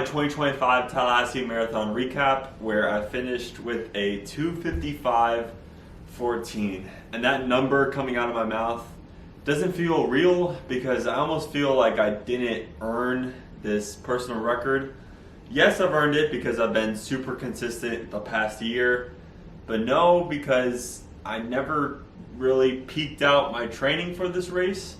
2025 Tallahassee Marathon recap, where I finished with a 2:55:14, and that number coming out of my mouth doesn't feel real because I almost feel like I didn't earn this personal record. Yes, I've earned it because I've been super consistent the past year, but no, because I never really peaked out my training for this race.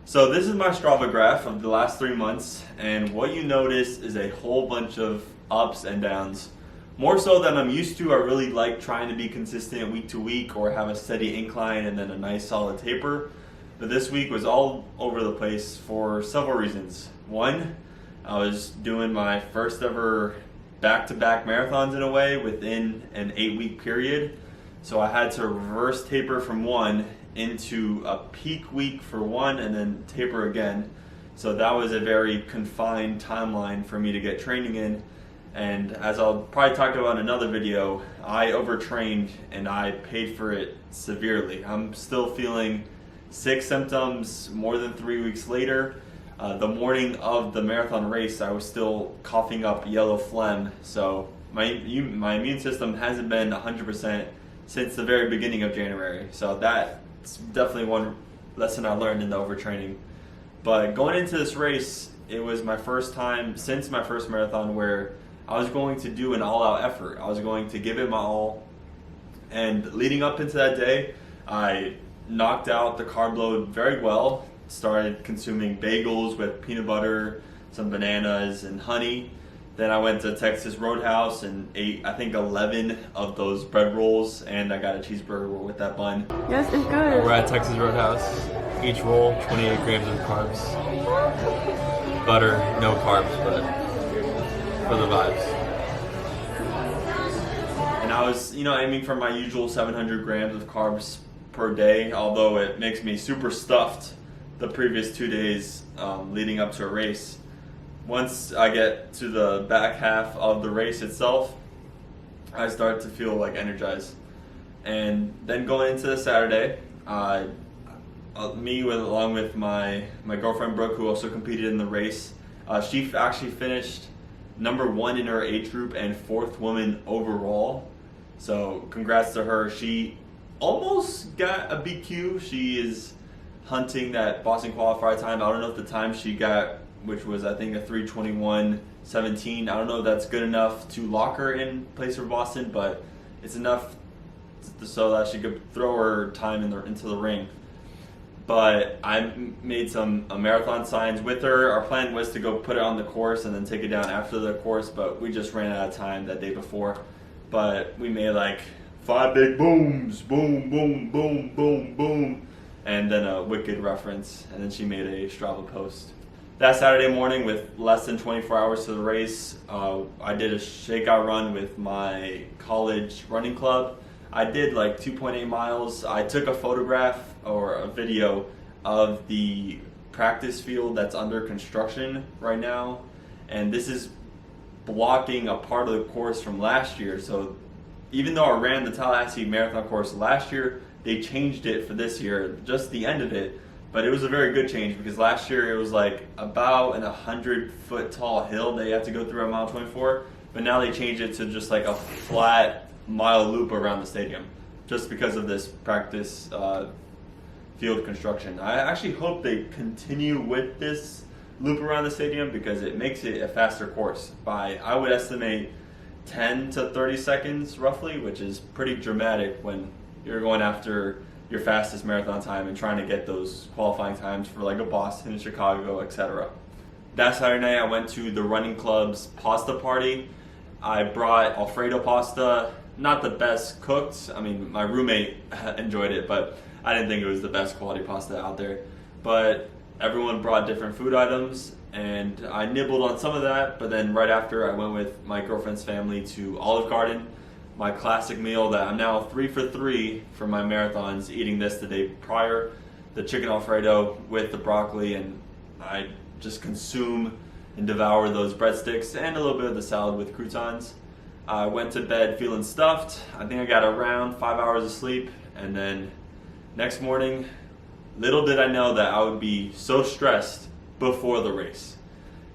So this is my Strava graph of the last 3 months, and what you notice is a whole bunch of ups and downs. More so than I'm used to. I really like trying to be consistent week to week or have a steady incline and then a nice solid taper. But this week was all over the place for several reasons. One, I was doing my first ever back-to-back marathons in a way within an 8-week period. So I had to reverse taper from one into a peak week for one and then taper again. So that was a very confined timeline for me to get training in. And as I'll probably talk about in another video, I overtrained and I paid for it severely. I'm still feeling sick symptoms more than 3 weeks later. The morning of the marathon race, I was still coughing up yellow phlegm. So my immune system hasn't been 100% since the very beginning of January. So that's definitely one lesson I learned in the overtraining. But going into this race, it was my first time since my first marathon where I was going to do an all-out effort. I was going to give it my all. And leading up into that day, I knocked out the carb load very well. Started consuming bagels with peanut butter, some bananas, and honey. Then I went to Texas Roadhouse and ate, I think, 11 of those bread rolls, and I got a cheeseburger with that bun. Yes, it's good. We're at Texas Roadhouse. Each roll, 28 grams of carbs. Butter, no carbs, but for the vibes. And I was, aiming for my usual 700 grams of carbs per day, although it makes me super stuffed the previous 2 days leading up to a race. Once I get to the back half of the race itself, I start to feel like energized. And then going into the Saturday, along with my girlfriend Brooke, who also competed in the race, she actually finished number 1 in her age group and 4th woman overall. So congrats to her. She almost got a BQ. She is hunting that Boston qualifier time. I don't know if the time she got, which was I think a 3:21:17. I don't know if that's good enough to lock her in place for Boston, but it's enough so that she could throw her time into the ring. But I made some marathon signs with her. Our plan was to go put it on the course and then take it down after the course, but we just ran out of time that day before. But we made like 5 big booms, boom, boom, boom, boom, boom, and then a Wicked reference, and then she made a Strava post. That Saturday morning, with less than 24 hours to the race, I did a shakeout run with my college running club. I did like 2.8 miles. I took a photograph or a video of the practice field that's under construction right now, and this is blocking a part of the course from last year. So even though I ran the Tallahassee Marathon course last year, they changed it for this year, just the end of it. But it was a very good change because last year it was like about an 100-foot tall hill that you have to go through at mile 24. But now they changed it to just like a flat mile loop around the stadium just because of this practice field construction. I actually hope they continue with this loop around the stadium because it makes it a faster course by, I would estimate, 10 to 30 seconds roughly, which is pretty dramatic when you're going after your fastest marathon time and trying to get those qualifying times for like a Boston, Chicago, etc. That Saturday night I went to the running club's pasta party. I brought Alfredo pasta, not the best cooked. I mean, my roommate enjoyed it, but I didn't think it was the best quality pasta out there. But everyone brought different food items, and I nibbled on some of that, but then right after I went with my girlfriend's family to Olive Garden, my classic meal that I'm now 3 for 3 for my marathons, eating this the day prior, the chicken Alfredo with the broccoli, and I just consume and devour those breadsticks and a little bit of the salad with croutons. I went to bed feeling stuffed. I think I got around 5 hours of sleep, and then next morning, little did I know that I would be so stressed before the race,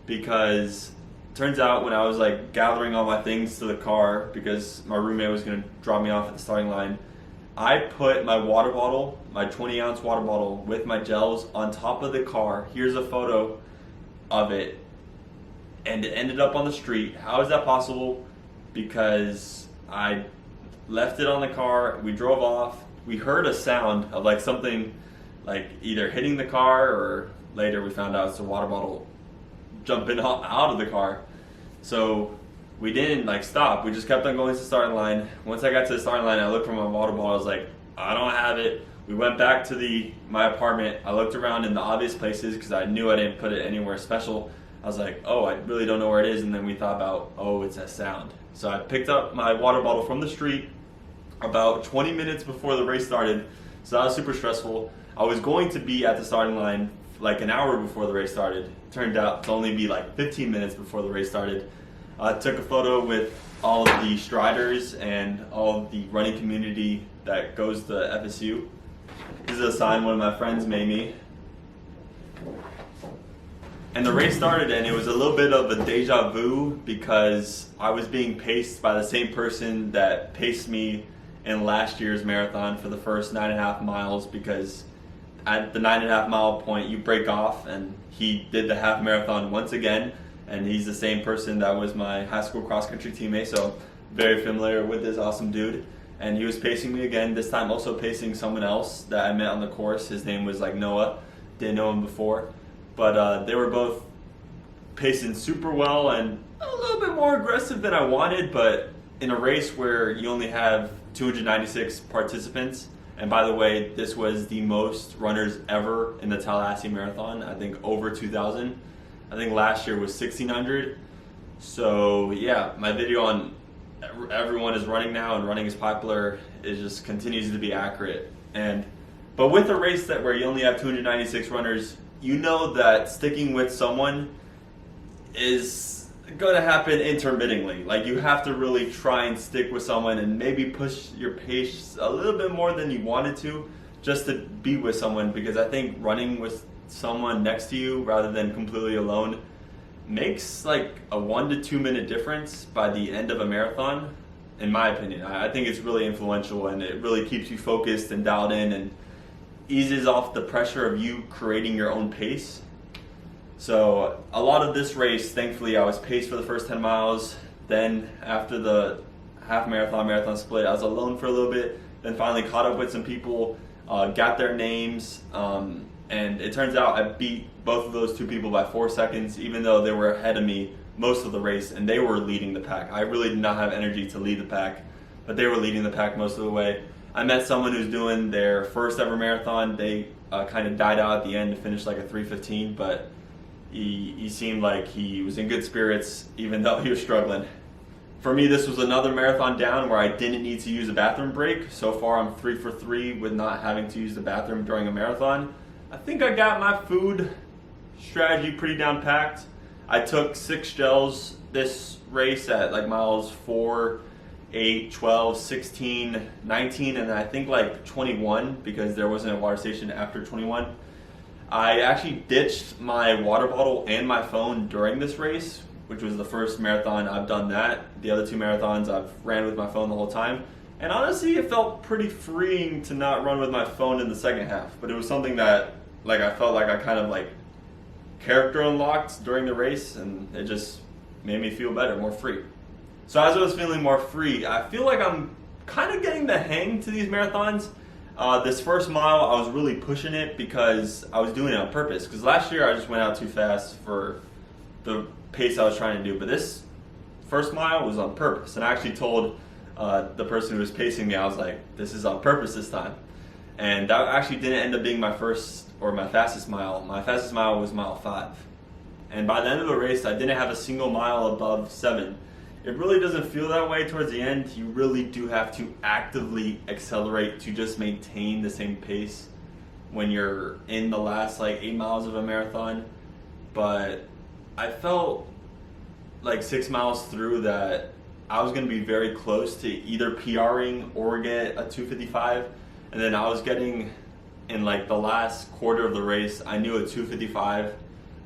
because turns out when I was like gathering all my things to the car because my roommate was going to drop me off at the starting line, I put my water bottle, my 20-ounce water bottle with my gels on top of the car. Here's a photo of it. And it ended up on the street. How is that possible? Because I left it on the car, we drove off, we heard a sound of like something like either hitting the car, or later we found out it's a water bottle jumping out of the car. So we didn't like stop, we just kept on going to the starting line. Once I got to the starting line, I looked for my water bottle, I was like, I don't have it. We went back to my apartment, I looked around in the obvious places because I knew I didn't put it anywhere special. I was like, oh, I really don't know where it is, and then we thought about, oh, it's a sound. So I picked up my water bottle from the street about 20 minutes before the race started, so that was super stressful. I was going to be at the starting line like an hour before the race started. Turned out to only be like 15 minutes before the race started. I took a photo with all of the striders and all of the running community that goes to FSU. This is a sign one of my friends made me. And the race started, and it was a little bit of a deja vu because I was being paced by the same person that paced me in last year's marathon for the first 9.5 miles, because at the 9.5 mile point you break off, and he did the half marathon once again, and he's the same person that was my high school cross country teammate, so very familiar with this awesome dude. And he was pacing me again, this time also pacing someone else that I met on the course. His name was like Noah, didn't know him before. But they were both pacing super well and a little bit more aggressive than I wanted, but in a race where you only have 296 participants, and by the way, this was the most runners ever in the Tallahassee Marathon, I think over 2,000. I think last year was 1,600. So yeah, my video on everyone is running now and running is popular, it just continues to be accurate. But with a race where you only have 296 runners, you know that sticking with someone is going to happen intermittently. Like, you have to really try and stick with someone and maybe push your pace a little bit more than you wanted to just to be with someone, because I think running with someone next to you rather than completely alone makes like a 1 to 2 minute difference by the end of a marathon, in my opinion. I think it's really influential, and it really keeps you focused and dialed in and eases off the pressure of you creating your own pace. So a lot of this race, thankfully, I was paced for the first 10 miles. Then after the half marathon split, I was alone for a little bit. Then finally caught up with some people, got their names, and it turns out I beat both of those two people by 4 seconds, even though they were ahead of me most of the race and they were leading the pack. I really did not have energy to lead the pack, but they were leading the pack most of the way. I met someone who's doing their first ever marathon. They kind of died out at the end to finish like a 3:15, but he seemed like he was in good spirits even though he was struggling. For me, this was another marathon down where I didn't need to use a bathroom break. So far, I'm 3 for 3 with not having to use the bathroom during a marathon. I think I got my food strategy pretty down packed. I took 6 gels this race at like miles 4, 8, 12, 16, 19, and then I think like 21, because there wasn't a water station after 21. I actually ditched my water bottle and my phone during this race, which was the first marathon I've done that. The other 2 marathons I've ran with my phone the whole time. And honestly, it felt pretty freeing to not run with my phone in the second half. But it was something that like I felt like I kind of like character unlocked during the race, and it just made me feel better, more free. So as I was feeling more free, I feel like I'm kind of getting the hang to these marathons. This first mile, I was really pushing it because I was doing it on purpose. Because last year I just went out too fast for the pace I was trying to do. But this first mile was on purpose. And I actually told the person who was pacing me, I was like, this is on purpose this time. And that actually didn't end up being my first or my fastest mile. My fastest mile was mile 5. And by the end of the race, I didn't have a single mile above 7. It really doesn't feel that way towards the end. You really do have to actively accelerate to just maintain the same pace when you're in the last like 8 miles of a marathon. But I felt like 6 miles through that I was going to be very close to either PRing or get a 2:55. And then I was getting, in like the last quarter of the race, I knew a 2:55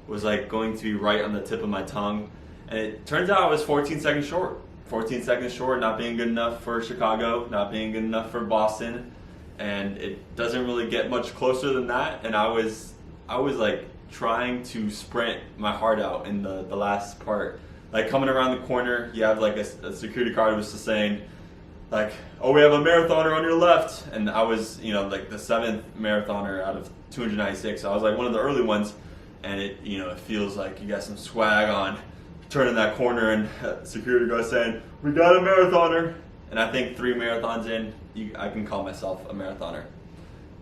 was like going to be right on the tip of my tongue. And it turns out I was 14 seconds short. 14 seconds short, not being good enough for Chicago, not being good enough for Boston, and it doesn't really get much closer than that. And I was like trying to sprint my heart out in the last part. Like coming around the corner, you have like a security guard was just saying, like, oh, we have a marathoner on your left. And I was, like the 7th marathoner out of 296. So I was like one of the early ones. And it feels like you got some swag on turning that corner and security guard saying, we got a marathoner. And I think 3 marathons in, I can call myself a marathoner.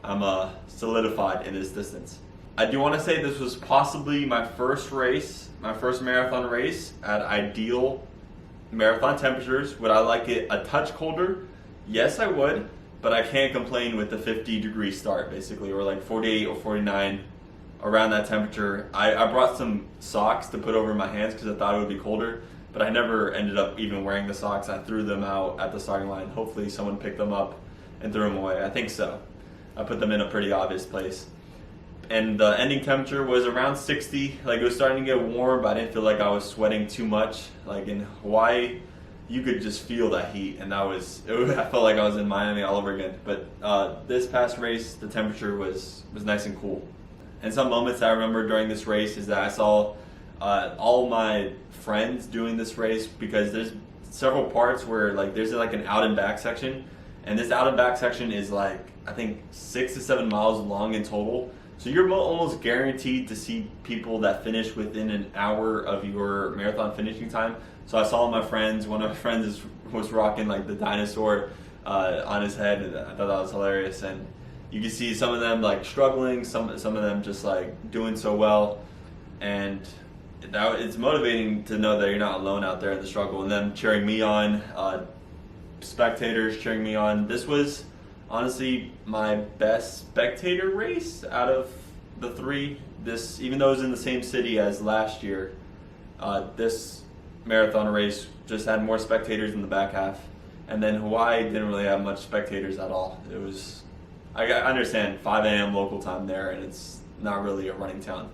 I'm solidified in this distance. I do want to say this was possibly my first marathon race at ideal marathon temperatures. Would I like it a touch colder? Yes, I would, but I can't complain with the 50-degree start, basically, or like 48 or 49 around that temperature. I brought some socks to put over my hands because I thought it would be colder, but I never ended up even wearing the socks. I threw them out at the starting line. Hopefully someone picked them up and threw them away. I think so. I put them in a pretty obvious place. And the ending temperature was around 60. Like, it was starting to get warm, but I didn't feel like I was sweating too much. Like in Hawaii, you could just feel that heat, and I felt like I was in Miami all over again. But this past race, the temperature was nice and cool. And some moments I remember during this race is that I saw all my friends doing this race, because there's several parts where like there's like an out and back section, and this out and back section is like I think 6 to 7 miles long in total. So you're almost guaranteed to see people that finish within an hour of your marathon finishing time. So I saw my friends. One of my friends was rocking like the dinosaur on his head, and I thought that was hilarious. And you can see some of them like struggling, some of them just like doing so well, and it's motivating to know that you're not alone out there in the struggle. And them cheering me on, spectators cheering me on. This was honestly my best spectator race out of the 3. This, even though it was in the same city as last year, this marathon race just had more spectators in the back half. And then Hawaii didn't really have much spectators at all. It was, I understand, 5 a.m. local time there, and it's not really a running town.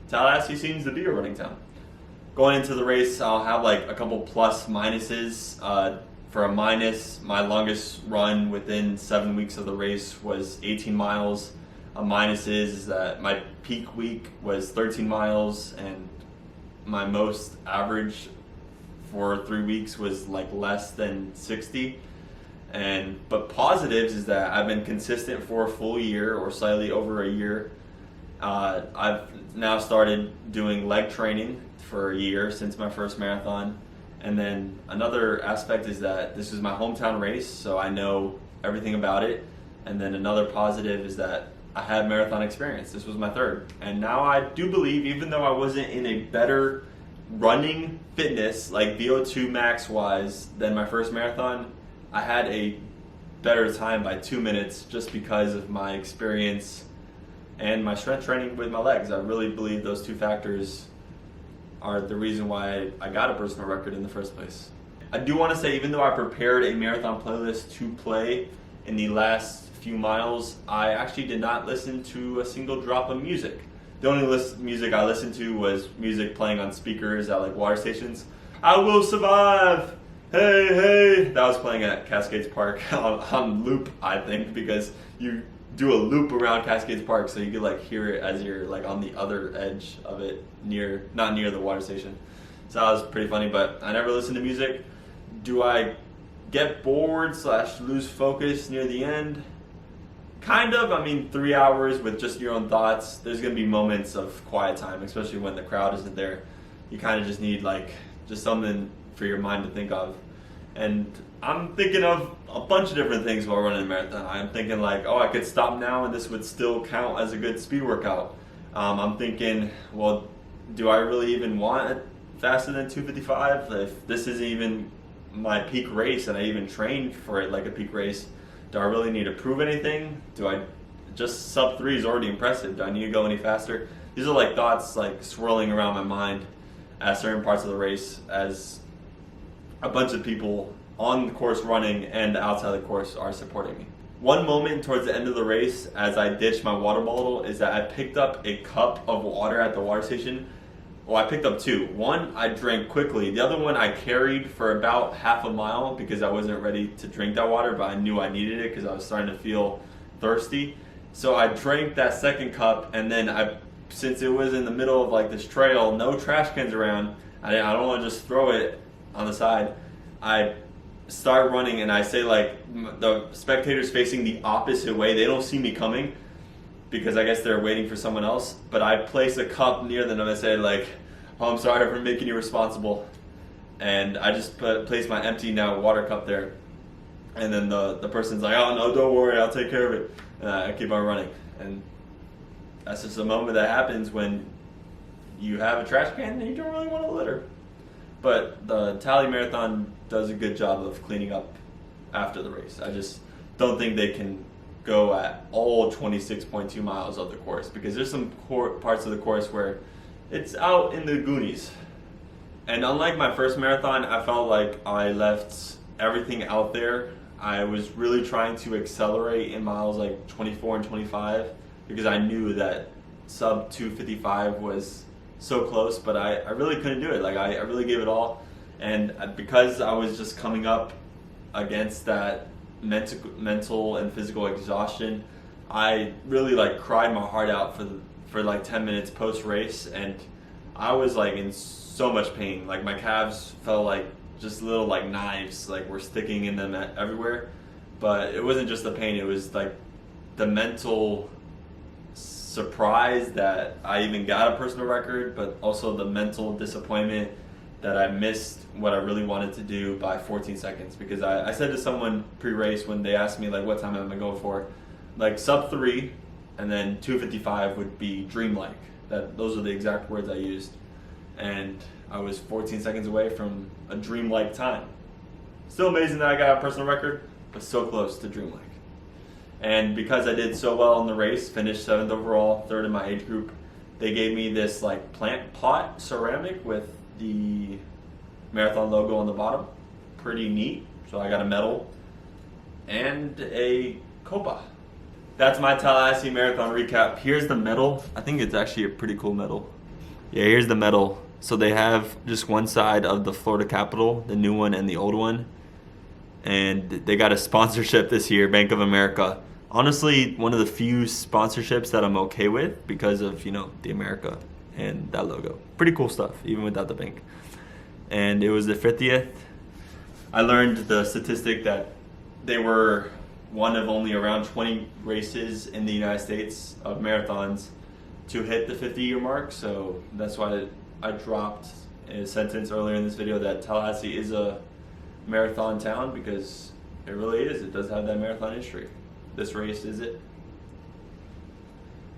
Tallahassee seems to be a running town. Going into the race, I'll have like a couple plus minuses. For a minus, my longest run within 7 weeks of the race was 18 miles. A minus is that my peak week was 13 miles, and my most average for 3 weeks was like less than 60. But positives is that I've been consistent for a full year or slightly over a year. I've now started doing leg training for a year since my first marathon. And then another aspect is that this is my hometown race, so I know everything about it. And then another positive is that I had marathon experience. This was my 3rd. And now I do believe, even though I wasn't in a better running fitness, like VO2 max wise, than my first marathon, I had a better time by 2 minutes just because of my experience and my strength training with my legs. I really believe those 2 factors are the reason why I got a personal record in the first place. I do want to say, even though I prepared a marathon playlist to play in the last few miles, I actually did not listen to a single drop of music. The only music I listened to was music playing on speakers at like water stations. I will survive! Hey, hey! That was playing at Cascades Park on loop, I think, because you do a loop around Cascades Park, so you could like hear it as you're like on the other edge of it, not near the water station. So that was pretty funny, but I never listened to music. Do I get bored / lose focus near the end? Kind of. I mean, 3 hours with just your own thoughts. There's gonna be moments of quiet time, especially when the crowd isn't there. You kind of just need like just something for your mind to think of. And I'm thinking of a bunch of different things while running a marathon. I'm thinking like, oh, I could stop now and this would still count as a good speed workout. I'm thinking, well, do I really even want it faster than 2:55? If this isn't even my peak race and I even trained for it like a peak race, do I really need to prove anything? Just sub 3 is already impressive. Do I need to go any faster? These are like thoughts like swirling around my mind at certain parts of the race as a bunch of people on the course running and outside the course are supporting me. One moment towards the end of the race, as I ditched my water bottle, is that I picked up a cup of water at the water station. Well, I picked up two. One, I drank quickly. The other one, I carried for about half a mile because I wasn't ready to drink that water, but I knew I needed it because I was starting to feel thirsty. So I drank that second cup, and then since it was in the middle of like this trail, no trash cans around, I don't want to just throw it on the side. I start running, and I say like the spectators facing the opposite way, they don't see me coming, because I guess they're waiting for someone else. But I place a cup near them and I say like, "Oh, I'm sorry for making you responsible." And I just place my empty now water cup there. And then the person's like, "Oh no, don't worry, I'll take care of it." And I keep on running. And that's just a moment that happens when you have a trash can and you don't really want to litter. But the Tallahassee Marathon does a good job of cleaning up after the race. I just don't think they can go at all 26.2 miles of the course, because there's some parts of the course where it's out in the Goonies. And unlike my first marathon, I felt like I left everything out there. I was really trying to accelerate in miles like 24 and 25 because I knew that sub 2:55 was so close, but I really couldn't do it. Like I really gave it all. And because I was just coming up against that mental and physical exhaustion, I really like cried my heart out for like 10 minutes post race, and I was like in so much pain. Like my calves felt like just little like knives like were sticking in them everywhere. But it wasn't just the pain, it was like the mental surprise that I even got a personal record, but also the mental disappointment that I missed what I really wanted to do by 14 seconds. Because I said to someone pre-race when they asked me like what time am I going for, like sub 3 and then 2:55 would be dreamlike. Those are the exact words I used. And I was 14 seconds away from a dreamlike time. Still amazing that I got a personal record, but so close to dreamlike. And because I did so well in the race, finished 7th overall, 3rd in my age group, they gave me this like plant pot ceramic with the marathon logo on the bottom. Pretty neat. So I got a medal and a copa. That's my Tallahassee Marathon recap. Here's the medal. I think it's actually a pretty cool medal. Yeah, here's the medal. So they have just one side of the Florida Capitol, the new one and the old one. And they got a sponsorship this year, Bank of America. Honestly, one of the few sponsorships that I'm okay with because of, the America and that logo. Pretty cool stuff, even without the bank. And it was the 50th. I learned the statistic that they were one of only around 20 races in the United States of marathons to hit the 50-year mark. So that's why I dropped a sentence earlier in this video that Tallahassee is a marathon town, because it really is. It does have that marathon history. This race is it.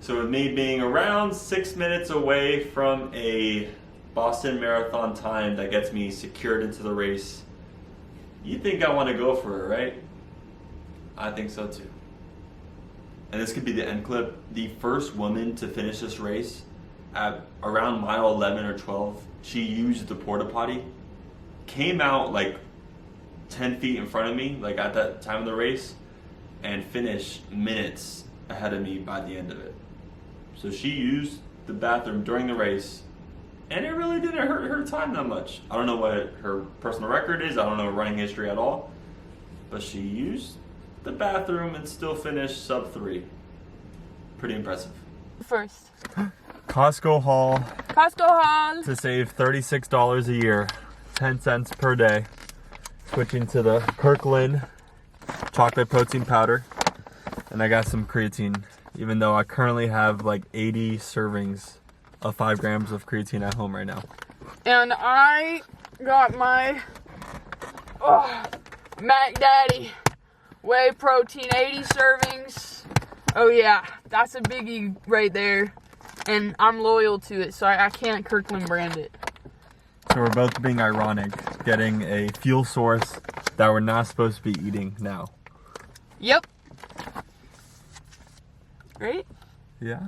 So with me being around 6 minutes away from a Boston Marathon time that gets me secured into the race, you think I want to go for it, right? I think so too. And this could be the end clip. The first woman to finish this race at around mile 11 or 12, she used the porta potty, came out like 10 feet in front of me, like at that time of the race, and finished minutes ahead of me by the end of it. So she used the bathroom during the race, and it really didn't hurt her time that much. I don't know what her personal record is. I don't know her running history at all. But she used the bathroom and still finished sub 3. Pretty impressive. First. Costco haul Costco. to save $36 a year, 10 cents per day. Switching to the Kirkland chocolate protein powder. And I got some creatine, even though I currently have like 80 servings of 5 grams of creatine at home right now. And I got my Mac Daddy whey protein, 80 servings. Oh yeah, that's a biggie right there. And I'm loyal to it, so I can't Kirkland brand it. So we're both being ironic, getting a fuel source that we're not supposed to be eating now. Yep. Right? Yeah.